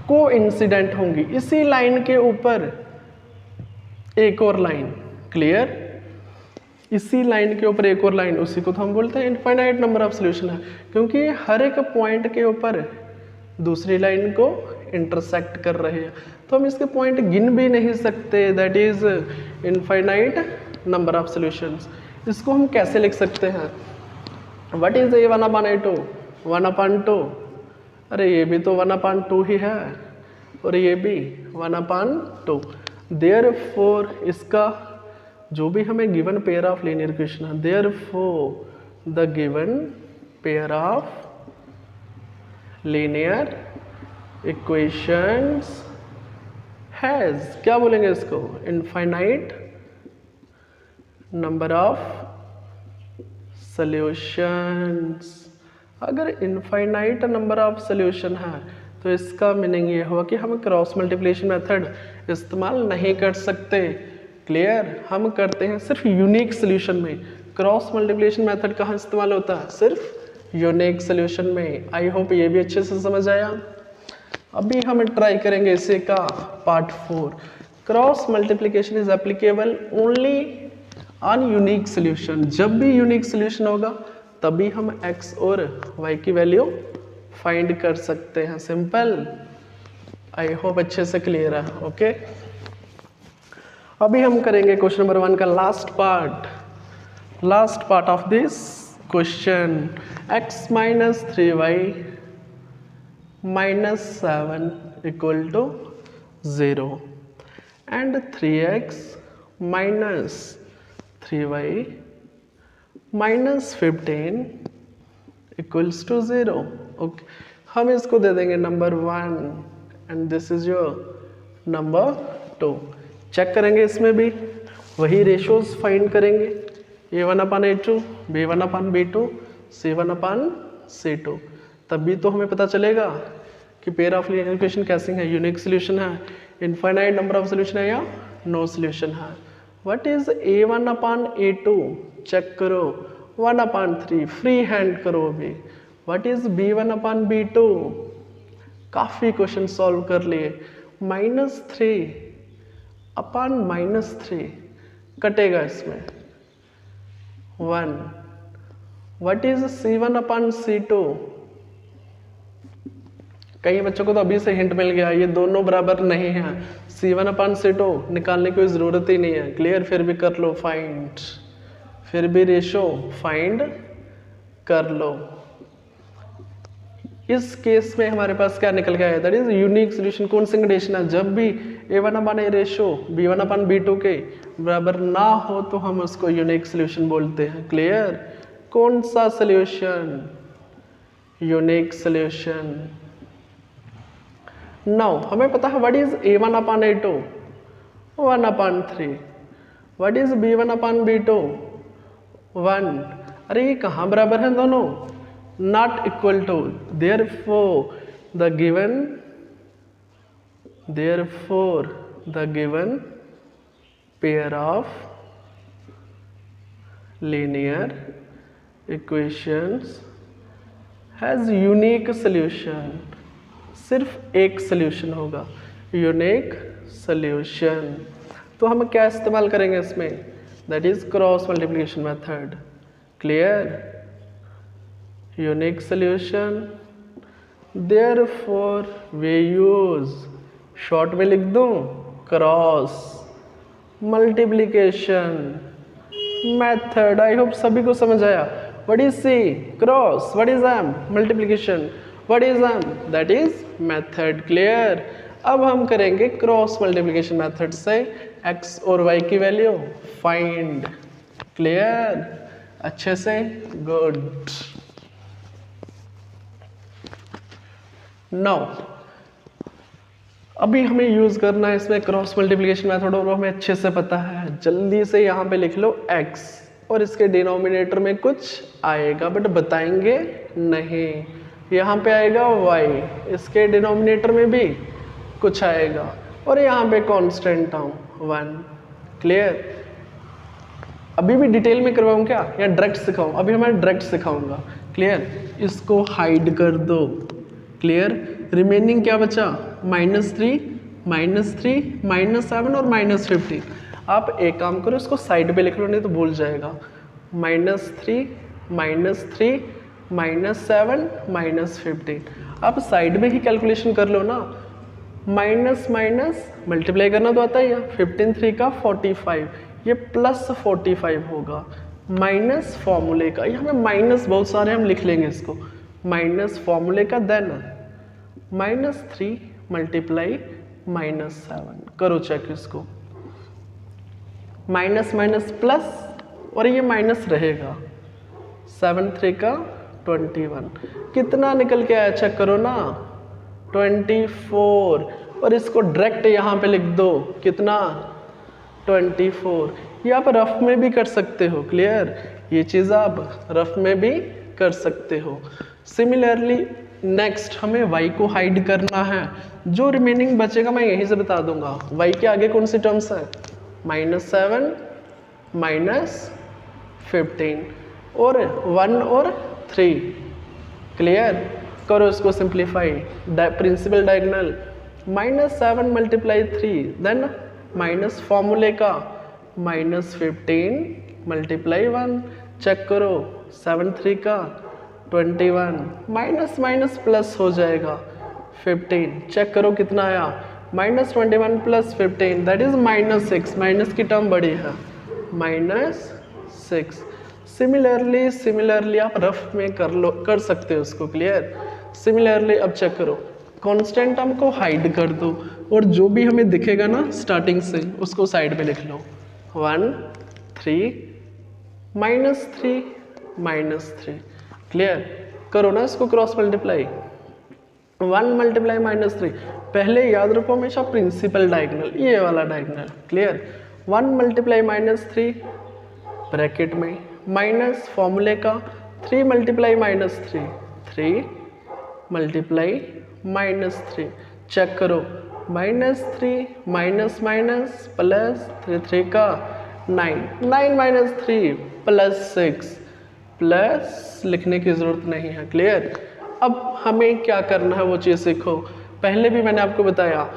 को इंसिडेंट होंगी, इसी लाइन के ऊपर एक और लाइन। क्लियर? इसी लाइन के ऊपर एक और लाइन, उसी को तो हम बोलते हैं इनफाइनाइट नंबर ऑफ सॉल्यूशन है, क्योंकि हर एक पॉइंट के ऊपर दूसरी लाइन को इंटरसेक्ट कर रहे हैं, तो हम इसके पॉइंट गिन भी नहीं सकते। That is infinite number of solutions. इसको हम कैसे लिख सकते हैं? What is a 1/2? 1/2। अरे ये भी तो 1/2 ही है और ये भी 1/2। देयरफॉर इसका जो भी हमें given pair of linear equation है, therefore the given pair of linear equations has, क्या बोलेंगे इसको? Infinite number of solutions. अगर इनफाइनाइट नंबर ऑफ सॉल्यूशन है तो इसका मीनिंग ये हुआ कि हम क्रॉस मल्टीप्लिकेशन मेथड इस्तेमाल नहीं कर सकते। क्लियर? हम करते हैं सिर्फ यूनिक सॉल्यूशन में। क्रॉस मल्टीप्लिकेशन मेथड कहाँ इस्तेमाल होता है? सिर्फ यूनिक सॉल्यूशन में। आई होप ये भी अच्छे से समझ आया। अभी हम ट्राई करेंगे इसे का part 4। Cross multiplication is applicable only on unique solution. जब भी यूनिक सॉल्यूशन होगा तभी हम x और y की वैल्यू फाइंड कर सकते हैं। सिंपल। आई होप अच्छे से क्लियर है। ओके, अभी हम करेंगे क्वेश्चन नंबर 1 का last part of this question. x - 3y - 7 = 0 and 3x - 3y - 15 = 0। Okay, हम इसको दे देंगे number 1 and this is your number 2। Check करेंगे, इसमें भी वही रेशोज फाइंड करेंगे। a1/a2, b1/b2, c1/c2। तभी तो हमें पता चलेगा कि पेयर ऑफ लीनियर इक्वेशन कैसे है, यूनिक सॉल्यूशन है, इनफाइनाइट नंबर ऑफ सॉल्यूशन है या नो सॉल्यूशन है। What is a1/a2? चेक करो। 1/3 फ्री हैंड करो अभी। What is b1/b2? काफी क्वेश्चन सॉल्व कर लिए। -3 अपॉन -3 कटेगा इसमें 1। What is c1/c2? कई बच्चों को तो अभी से हिंट मिल गया, ये दोनों बराबर नहीं है। c1/c2 निकालने की कोई जरूरत ही नहीं है। क्लियर? फिर भी कर लो फाइंड, फिर भी रेशो फाइंड कर लो। इस केस में हमारे पास क्या निकल गया है? That is unique solution. कौन सी कंडीशन है? जब भी a1/a रेशो b1/b2 के बराबर ना हो तो हम उसको यूनिक सॉल्यूशन बोलते हैं। क्लियर? कौन सा सॉल्यूशन? Unique solution. नाउ हमें पता है what is a1/a2? 1/3। What is b1/b2? 1। अरे ये कहाँ बराबर है दोनों? Not equal to. therefore the given pair of linear equations has unique solution। सिर्फ एक सॉल्यूशन होगा, यूनिक सॉल्यूशन। तो हम क्या इस्तेमाल करेंगे इसमें? That is cross multiplication method. Clear? Unique solution, therefore we use, short में लिख दूं, cross multiplication method. I hope सभी को समझ आया। What is C? Cross. What is M? Multiplication. What is M? That is method. Clear? अब हम करेंगे क्रॉस मल्टीप्लिकेशन मेथड से x और y की वैल्यू फाइंड। क्लियर? अच्छे से? गुड। नाउ अभी हमें यूज करना है इसमें क्रॉस मल्टीप्लिकेशन मेथड और वो हमें अच्छे से पता है। जल्दी से यहाँ पे लिख लो x और इसके डिनोमिनेटर में कुछ आएगा बट बताएंगे नहीं। यहाँ पे आएगा y, इसके डिनोमिनेटर में भी कुछ आएगा और यहाँ पे कांस्टेंट टर्म 1। क्लियर? अभी भी डिटेल में करवाऊँ क्या या डायरेक्ट सिखाऊँ? अभी मैं डायरेक्ट सिखाऊंगा। क्लियर? इसको हाइड कर दो। क्लियर? रिमेनिंग क्या बचा? -3, -3, -7 और -15। आप एक काम करो, इसको साइड पे लिख लो नहीं तो भूल जाएगा। -3, -3, -7, -15। आप साइड में ही कैलकुलेशन कर लो ना। माइनस माइनस मल्टीप्लाई करना तो आता ही है। 15 3 का 45, ये +45 होगा। माइनस फॉर्मूले का, यहाँ पे माइनस बहुत सारे हम लिख लेंगे इसको। माइनस फॉर्मूले का देन -3 मल्टीप्लाई -7। करो चेक इसको। माइनस माइनस प्लस और ये माइनस रहेगा। 7 3 का 21, कितना निकल के आया चेक करो ना, 24। और इसको डायरेक्ट यहाँ पे लिख दो, कितना? 24। ये आप रफ में भी कर सकते हो। क्लियर? ये चीज़ आप रफ में भी कर सकते हो। सिमिलरली नेक्स्ट हमें y को हाइड करना है। जो रिमेनिंग बचेगा मैं यहीं से बता दूंगा। y के आगे कौन सी टर्म्स है? -7, -15 और 1 और 3। क्लियर? करो इसको simplify. Principal diagonal -7 multiply 3 then minus फॉर्मूले का -15 मल्टीप्लाई 1। चेक करो 7 3 का 21, माइनस माइनस प्लस हो जाएगा 15। चेक करो कितना आया, -21 + 15 दैट इज -6। माइनस की टर्म बड़ी है, -6। सिमिलरली आप रफ में कर सकते हो उसको। क्लियर? सिमिलरली अब चेक करो, कांस्टेंट टर्म को हाइड कर दो और जो भी हमें दिखेगा ना स्टार्टिंग से उसको साइड पे लिख लो। 1 3 -3 -3। क्लियर? करो ना इसको क्रॉस मल्टीप्लाई। 1 मल्टीप्लाई -3, पहले याद रखो हमेशा प्रिंसिपल डायगोनल, ये वाला डायगोनल। क्लियर? 1 मल्टीप्लाई -3 ब्रैकेट में माइनस फॉर्मूले का 3 मल्टीप्लाई -3, 3 मल्टीप्लाई -3। चेक करो -3 माइनस माइनस प्लस 3 का 9, 9 - 3 +6 प्लस लिखने की ज़रूरत नहीं है। क्लियर? अब हमें क्या करना है वो चीज़ सीखो। पहले भी मैंने आपको बताया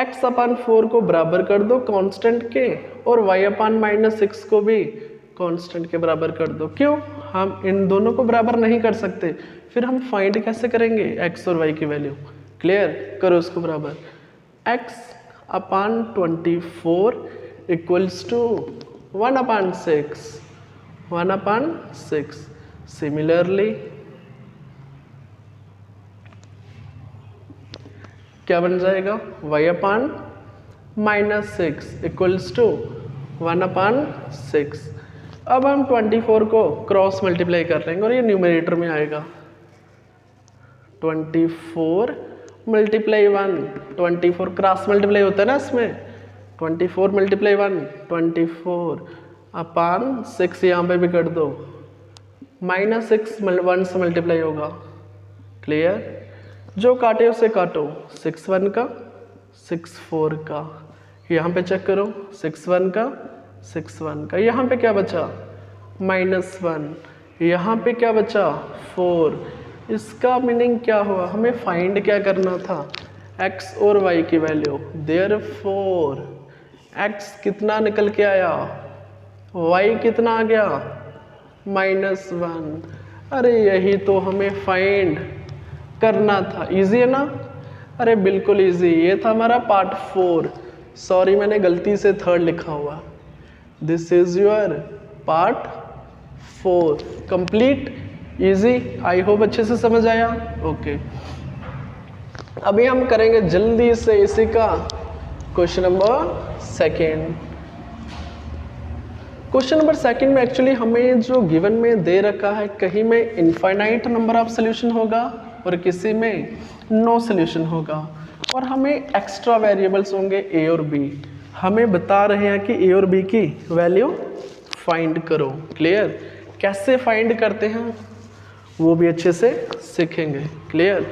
x/4 को बराबर कर दो कांस्टेंट के और y/-6 को भी कांस्टेंट के बराबर कर दो। क्यों? हम इन दोनों को बराबर नहीं कर सकते, फिर हम फाइंड कैसे करेंगे x और y की वैल्यू। क्लियर? करो इसको बराबर। x/24 = 1/6, 1/6। सिमिलरली क्या बन जाएगा, y/-6 = 1/6। अब हम 24 को क्रॉस मल्टीप्लाई कर लेंगे और ये न्यूमरेटर में आएगा। 24 मल्टीप्लाई 1, 24 क्रॉस मल्टीप्लाई होता है ना इसमें। 24 मल्टीप्लाई 1 24/6, यहाँ पे भी कर दो। -6 1 से मल्टीप्लाई होगा। क्लियर? जो काटे उसे काटो, 6 1 का 6 4 का, यहाँ पे चेक करो 6 1 का 6 1 का। यहाँ पे क्या बचा? -1। यहाँ पे क्या बचा? 4। इसका मीनिंग क्या हुआ, हमें फाइंड क्या करना था, x और y की वैल्यू। देयरफॉर x कितना निकल के आया, y कितना आ गया, -1। अरे यही तो हमें फाइंड करना था। इजी है ना? अरे बिल्कुल इजी। ये था हमारा पार्ट 4। सॉरी मैंने गलती से 3rd लिखा हुआ। This is your part 4 complete. Easy, I hope अच्छे से समझ आया। ओके, अभी हम करेंगे जल्दी से इसी का क्वेश्चन नंबर 2। क्वेश्चन नंबर 2 में एक्चुअली हमें जो गिवन में दे रखा है, कहीं में इनफाइनाइट नंबर ऑफ सोल्यूशन होगा और किसी में नो सोल्यूशन होगा, और हमें एक्स्ट्रा वेरिएबल्स होंगे a और b। हमें बता रहे हैं कि a और b की वैल्यू फाइंड करो। क्लियर? कैसे फाइंड करते हैं वो भी अच्छे से सीखेंगे। क्लियर?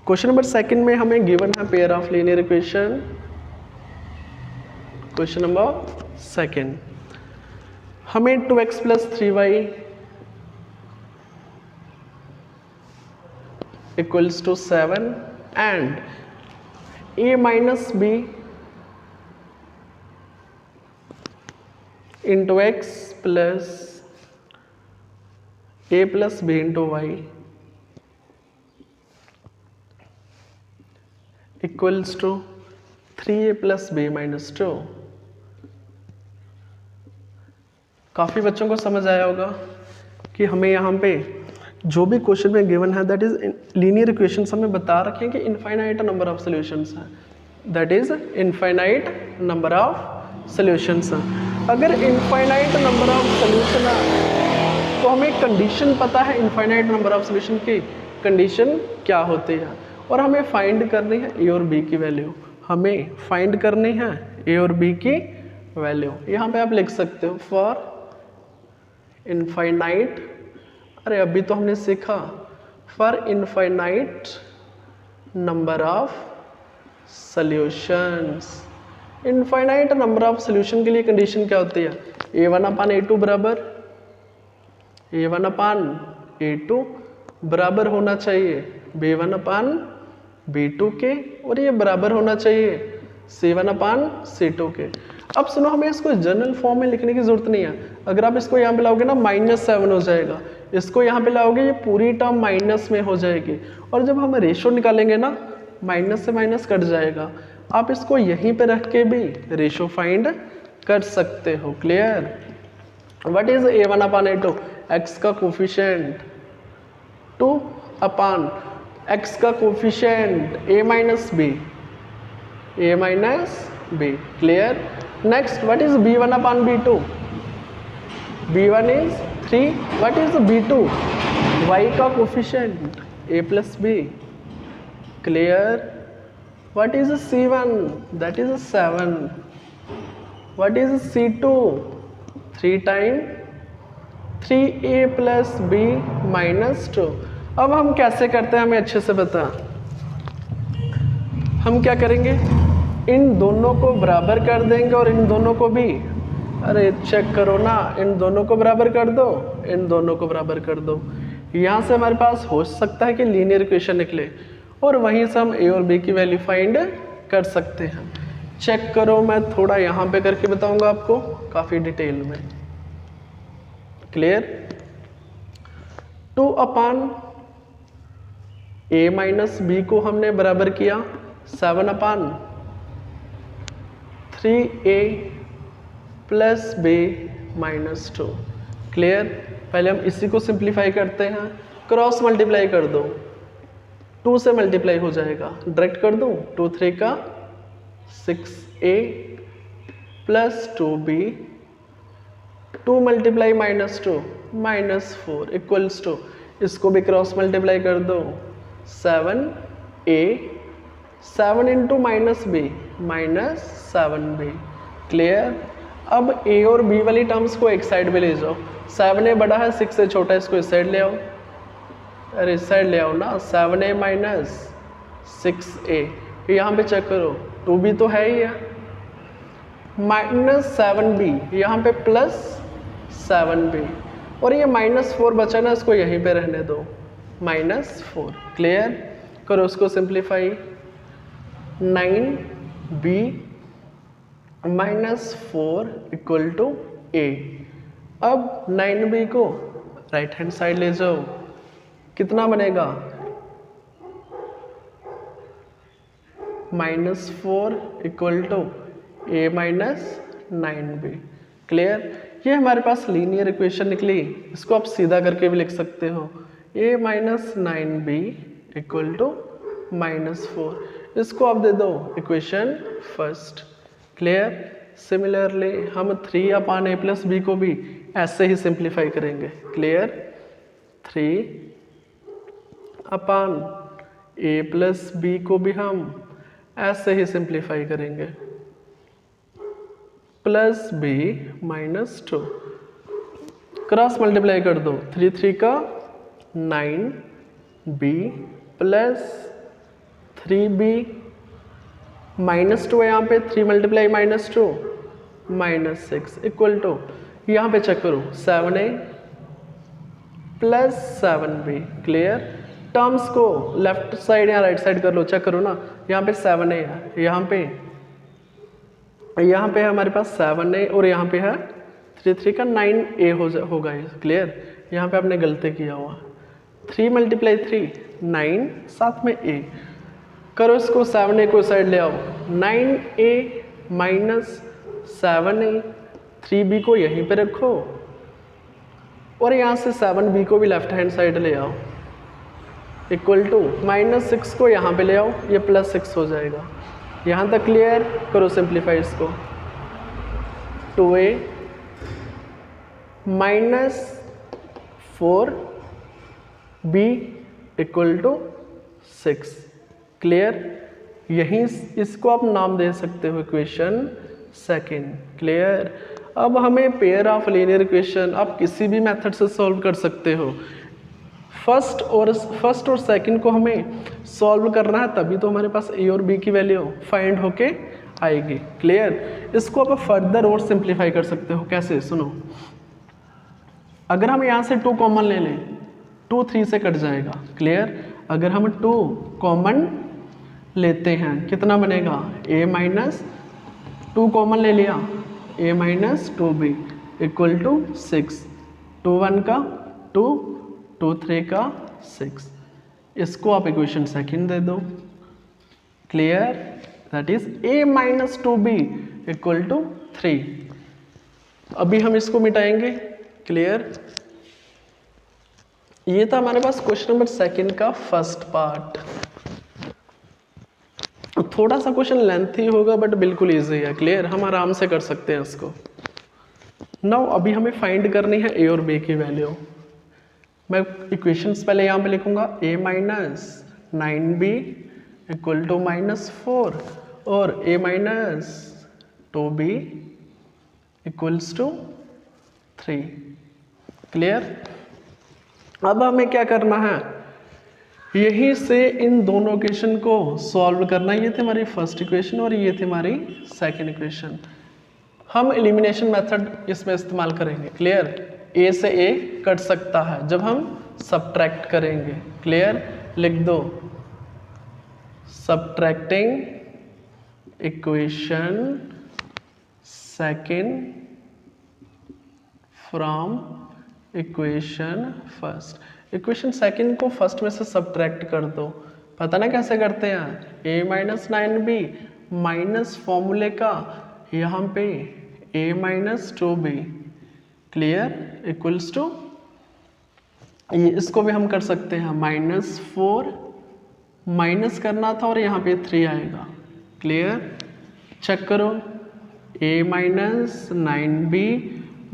क्वेश्चन नंबर सेकंड में हमें गिवन है pair of linear equation. Question number second, हमें 2x + 3y = 7 and a - b into x plus a plus b into y equals to 3a plus b minus 2। काफ़ी बच्चों को समझ आया होगा कि हमें यहाँ पे जो भी क्वेश्चन में गिवन है दैट इज लीनियर इक्वेशंस हमें बता रखे हैं कि इनफाइनाइट नंबर ऑफ सॉल्यूशंस हैं, that is infinite number of solutions हैं। अगर इनफाइनाइट नंबर ऑफ सॉल्यूशन है तो हमें कंडीशन पता है इनफाइनाइट नंबर ऑफ सॉल्यूशन की कंडीशन क्या होती है और हमें फाइंड करनी है ए और बी की वैल्यू। हमें फाइंड करनी है ए और बी की वैल्यू। यहाँ पे आप लिख सकते हो फॉर इनफाइनाइट, अरे अभी तो हमने सीखा for infinite number of solutions. Infinite number of solution के लिए कंडीशन क्या होती है? a1/a2 बराबर a1/a2 बराबर होना चाहिए b1/b2 के और ये बराबर होना चाहिए c1/c2 के। अब सुनो, हमें इसको जनरल फॉर्म में लिखने की जरूरत नहीं है। अगर आप इसको यहाँ पे लाओगे ना -7 हो जाएगा, इसको यहाँ पे लाओगे ये पूरी टर्म माइनस में हो जाएगी और जब हम रेशो निकालेंगे ना माइनस से माइनस कट जाएगा। आप इसको यहीं पे रख के भी रेशो फाइंड कर सकते हो। Clear? What is a1/a2? x का कोफिशिएंट 2/x का coefficient a - b। Clear? Next, what is b1/b2? b1 is 3। What is b2? y का coefficient a + b। Clear? What is C1? That is 7. What is C2? 3 times 3a plus b minus 2। अब हम कैसे करते हैं हमें अच्छे से बता। हम क्या करेंगे, इन दोनों को बराबर कर देंगे और इन दोनों को भी, अरे चेक करो ना, इन दोनों को बराबर कर दो, इन दोनों को बराबर कर दो। यहाँ से हमारे पास हो सकता है कि लीनियर इक्वेशन निकले और वहीं से हम ए और बी की वैल्यू फाइंड कर सकते हैं। चेक करो, मैं थोड़ा यहाँ पे करके बताऊंगा आपको काफ़ी डिटेल में। क्लियर? 2/a - b को हमने बराबर किया 7/3a + b - 2। क्लियर? पहले हम इसी को सिंप्लीफाई करते हैं, क्रॉस मल्टीप्लाई कर दो, 2 से मल्टीप्लाई हो जाएगा, डायरेक्ट कर दूं, 2 3 का 6a + 2b, 2 × -2 -4 इक्वल्स टू, इसको भी क्रॉस मल्टीप्लाई कर दो, 7a 7 × -b -7b। क्लियर? अब a और b वाली टर्म्स को एक साइड में ले जाओ, 7a बड़ा है 6 से छोटा है, इसको इस साइड ले आओ, अरे इस साइड ले आओ ना, 7a - 6a। यहाँ पे चेक करो 2b तो है ही है, -7b यहाँ पे +7b और ये -4 बचा ना, इसको यहीं पे रहने दो, -4। क्लियर? करो उसको सिंप्लीफाई, 9b -4 = a। अब 9b को राइट हैंड साइड ले जाओ, कितना बनेगा, -4 = a - 9b। क्लियर? ये हमारे पास लीनियर इक्वेशन निकली, इसको आप सीधा करके भी लिख सकते हो, a - 9b = -4। इसको आप दे दो इक्वेशन फर्स्ट। क्लियर? सिमिलरली हम 3/a + b को भी ऐसे ही सिंप्लीफाई करेंगे। क्लियर? 3/a + b को भी हम ऐसे ही सिंप्लीफाई करेंगे। Plus b minus 2, cross multiply कर दो, 3 3 का 9 बी प्लस 3b माइनस 2 है यहाँ पे, 3 multiply minus 2 minus 6 equal to, यहाँ पे चेक करो 7a plus 7b। Clear. Terms को लेफ्ट साइड या राइट साइड कर लो, चेक करो ना, यहाँ पे 7a है, यहाँ पे है हमारे पास 7a और यहाँ पे है 3 3 का 9a होगा ये। क्लियर। यहाँ पे आपने गलती किया हुआ, 3 मल्टीप्लाई 3 9 साथ में a, करो इसको 7a को साइड ले आओ, 9a माइनस 7a, 3b को यहीं पे रखो और यहाँ से 7b को भी लेफ्ट हैंड साइड ले आओ इक्वल टू माइनस 6 को यहाँ पे ले आओ, ये प्लस 6 हो जाएगा। यहाँ तक क्लियर। करो सिंप्लीफाई इसको, 2a minus 4b equal to 6। Clear. यहीं इसको आप नाम दे सकते हो इक्वेशन सेकंड। क्लियर। अब हमें पेयर ऑफ लीनियर इक्वेशन आप किसी भी मेथड से सॉल्व कर सकते हो। फर्स्ट और सेकंड को हमें सॉल्व करना है, तभी तो हमारे पास ए और बी की वैल्यू फाइंड होके आएगी। क्लियर। इसको आप फर्दर और सिंप्लीफाई कर सकते हो। कैसे, सुनो, अगर हम यहाँ से 2 कॉमन ले लें, 2 3 से कट जाएगा। क्लियर। अगर हम 2 कॉमन लेते हैं कितना बनेगा, a माइनस 2 कॉमन ले लिया, a minus 2b equal to 6, 2 1 का 2, 2 3 का 6। इसको आप इक्वेशन सेकंड दे दो। Clear. That is a minus 2b equal to 3। अभी हम इसको मिटाएंगे। क्लियर। ये था हमारे पास क्वेश्चन नंबर सेकंड का फर्स्ट पार्ट। थोड़ा सा क्वेश्चन लेंथी होगा बट बिल्कुल इजी है। क्लियर। हम आराम से कर सकते हैं इसको। नाउ अभी हमें फाइंड करनी है ए और बी की वैल्यू। मैं इक्वेशंस पहले यहाँ पे लिखूंगा, a minus 9b equal to minus 4 और a minus 2b equals to 3। Clear. अब हमें क्या करना है, यहीं से इन दोनों इक्वेशन को सॉल्व करना। ये थी हमारी फर्स्ट इक्वेशन और ये थी हमारी सेकंड इक्वेशन। हम एलिमिनेशन मेथड इसमें इस्तेमाल करेंगे। क्लियर। a से a कट सकता है जब हम सब्ट्रैक्ट करेंगे। क्लियर। लिख दो, subtracting equation second from equation first. Equation second को फर्स्ट में से सब्ट्रैक्ट कर दो। पता ना कैसे करते हैं, a माइनस 9b माइनस फॉर्मूले का यहाँ पे a minus 2b। Clear. Equals to, इसको भी हम कर सकते हैं, माइनस 4 माइनस करना था और यहाँ पे 3 आएगा। क्लियर। चेक करो, a minus 9b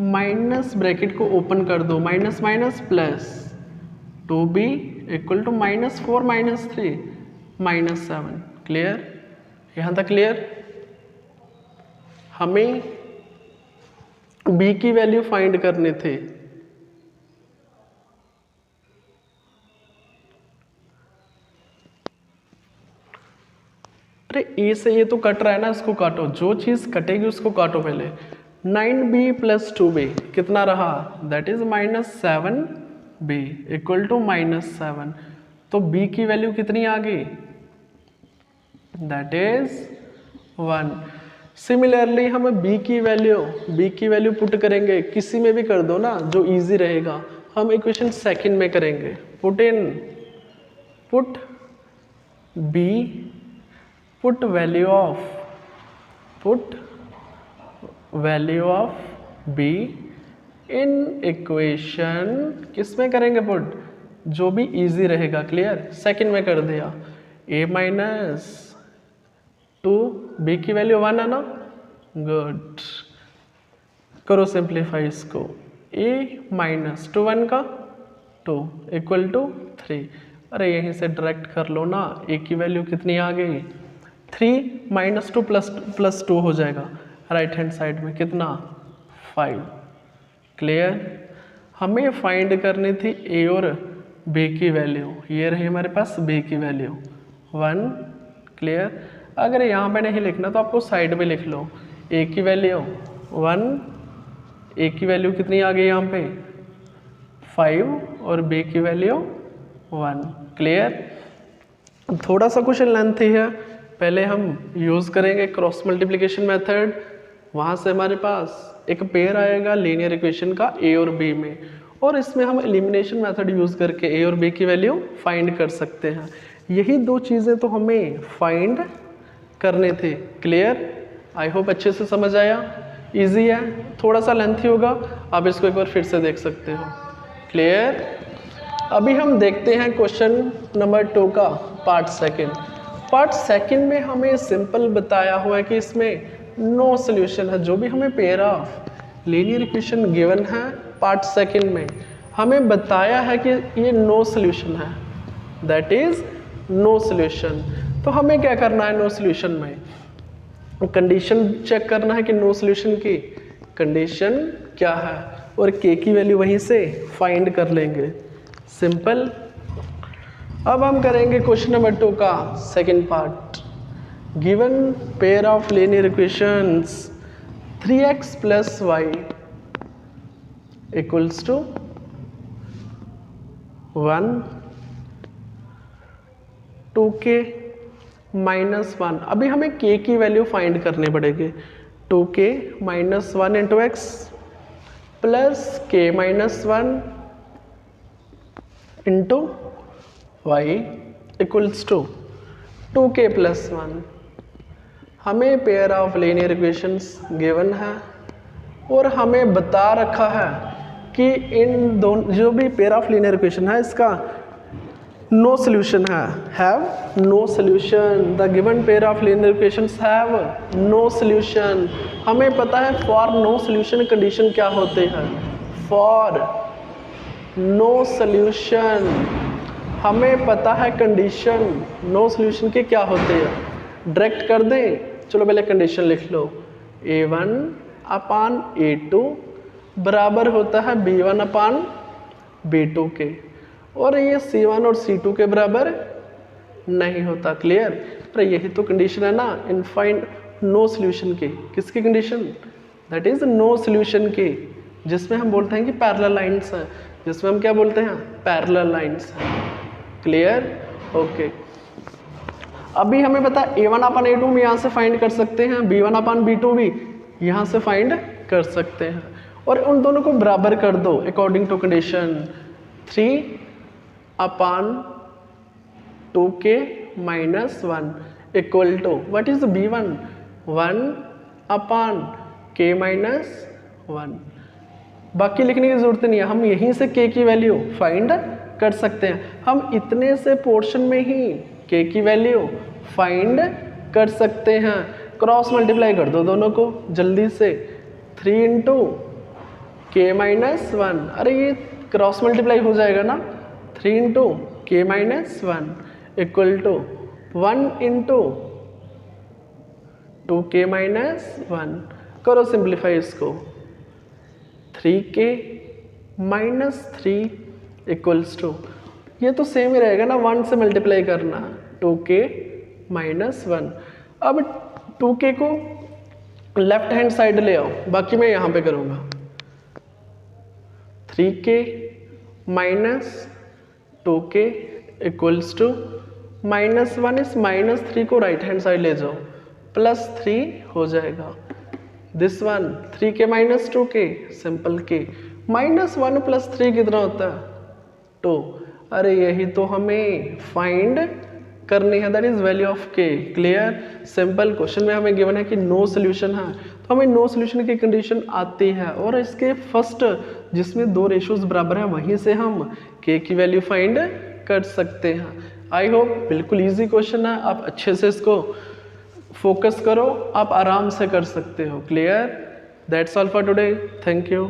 minus bracket को ओपन कर दो, minus minus plus 2b equal to minus 4 minus 3 minus 7। Clear. यहाँ तक क्लियर। हमें b की वैल्यू फाइंड करने थे। अरे a से ये तो कट रहा है ना, इसको काटो। जो चीज कटेगी उसको काटो पहले। 9b प्लस 2b कितना रहा, that is minus 7b equal to minus 7। तो b की वैल्यू कितनी आ गई, दैट इज 1। सिमिलरली हम b की वैल्यू पुट करेंगे, किसी में भी कर दो ना जो इजी रहेगा। हम इक्वेशन सेकंड में करेंगे, put b put value of b in equation, किस में करेंगे पुट, जो भी इजी रहेगा। क्लियर। सेकंड में कर दिया, a माइनस 2, b की वैल्यू 1 है ना, गुड। करो सिंप्लीफाई इसको, a माइनस 2 1 का 2 इक्वल टू 3। अरे यहीं से डायरेक्ट कर लो ना, a की वैल्यू कितनी आ गई, 3 माइनस 2 प्लस 2 हो जाएगा, राइट हैंड साइड में कितना 5। क्लियर। हमें फाइंड करनी थी ए और बी की वैल्यू, ये रही हमारे पास बी की वैल्यू 1। क्लियर। अगर यहाँ पे नहीं लिखना तो आपको साइड में लिख लो, ए की वैल्यू 1, ए की वैल्यू कितनी आ गई यहाँ पे 5 और बी की वैल्यू 1। क्लियर। थोड़ा सा क्वेश्चन लेंथी है, पहले हम यूज़ करेंगे क्रॉस मल्टीप्लिकेशन मेथड। वहाँ से हमारे पास एक पेयर आएगा लीनियर इक्वेशन का ए और बी में, और इसमें हम एलिमिनेशन मेथड यूज़ करके ए और बी की वैल्यू फाइंड कर सकते हैं। यही दो चीज़ें तो हमें फाइंड करने थे। क्लियर। आई होप अच्छे से समझ आया। इजी है, थोड़ा सा लेंथी होगा, आप इसको एक बार फिर से देख सकते हो। क्लियर। अभी हम देखते हैं क्वेश्चन नंबर 2 का पार्ट सेकंड। पार्ट सेकंड में हमें सिंपल बताया हुआ है कि इसमें नो सॉल्यूशन है। जो भी हमें pair of linear equation given है पार्ट सेकंड में, हमें बताया है कि ये नो सॉल्यूशन है, दैट इज नो सॉल्यूशन। तो हमें क्या करना है, नो सॉल्यूशन में कंडीशन चेक करना है कि नो सॉल्यूशन की कंडीशन क्या है, और के की वैल्यू वहीं से फाइंड कर लेंगे। सिंपल। अब हम करेंगे क्वेश्चन नंबर 2 का second part. Given pair of linear equations 3x plus y equals to 1, 2k minus 1। अभी हमें k की वैल्यू फाइंड करनी पड़ेगी। 2k minus 1 into x plus k minus 1 into y equals to 2k plus 1। हमें pair of linear equations given है और हमें बता रखा है कि इन दोनों जो भी पेयर ऑफ लीनियर इक्वेशन है इसका नो सॉल्यूशन है, have no solution. The given pair of linear equations have no solution. हमें पता है फॉर नो सॉल्यूशन कंडीशन क्या होते हैं। फॉर नो सॉल्यूशन हमें पता है कंडीशन नो सॉल्यूशन के क्या होते हैं। डायरेक्ट कर दें, चलो पहले कंडीशन लिख लो। a1 अपान a2 बराबर होता है b1 अपान b2 के, और ये c1 और c2 के बराबर नहीं होता। क्लियर। पर यही तो कंडीशन है ना इनफाइंड नो सॉल्यूशन की। किसकी condition, that is no solution की, जिसमें हम बोलते हैं कि पैरेलल लाइंस है, जिसमें हम क्या बोलते हैं पैरेलल लाइंस है। क्लियर। ओके। अभी हमें पता है a1 अपान a2 हम यहाँ से फाइंड कर सकते हैं, b1 अपान b2 भी यहाँ से फाइंड कर सकते हैं, और उन दोनों को बराबर कर दो according to condition. 3 upon 2k minus 1 equal to what is b1 1 upon k minus 1। बाकी लिखने की जरूरत नहीं है, हम यहीं से k की वैल्यू फाइंड कर सकते हैं। हम इतने से पोर्शन में ही k की वैल्यू फाइंड कर सकते हैं। क्रॉस मल्टीप्लाई कर दो दोनों को जल्दी से। 3 इंटू के माइनस 1, अरे ये क्रॉस मल्टीप्लाई हो जाएगा ना। 3 into k minus 1 equal to 1 into 2k minus 1। करो सिंप्लीफाई इसको। 3k माइनस 3 इक्वल्स टू, ये तो सेम ही रहेगा ना, 1 से मल्टीप्लाई करना, 2k माइनस 1। अब 2k को लेफ्ट हैंड साइड ले आओ, बाकी मैं यहाँ पे करूँगा। 3k minus 2k equals to minus 1, इस माइनस 3 को राइट हैंड साइड ले जाओ, प्लस 3 हो जाएगा। This one 3k minus 2k simple k minus 1 plus 3 कितना होता है 2। अरे यही तो हमें फाइंड करनी है, that is value of k। Clear. Simple. Question में हमें गिवन है कि नो सॉल्यूशन है, तो हमें नो सॉल्यूशन की कंडीशन आती है, और इसके फर्स्ट जिसमें दो रेशियोज बराबर हैं वहीं से हम k की वैल्यू फाइंड कर सकते हैं। आई होप बिल्कुल इजी क्वेश्चन है, आप अच्छे से इसको फोकस करो, आप आराम से कर सकते हो। Clear. That's all for today. Thank you.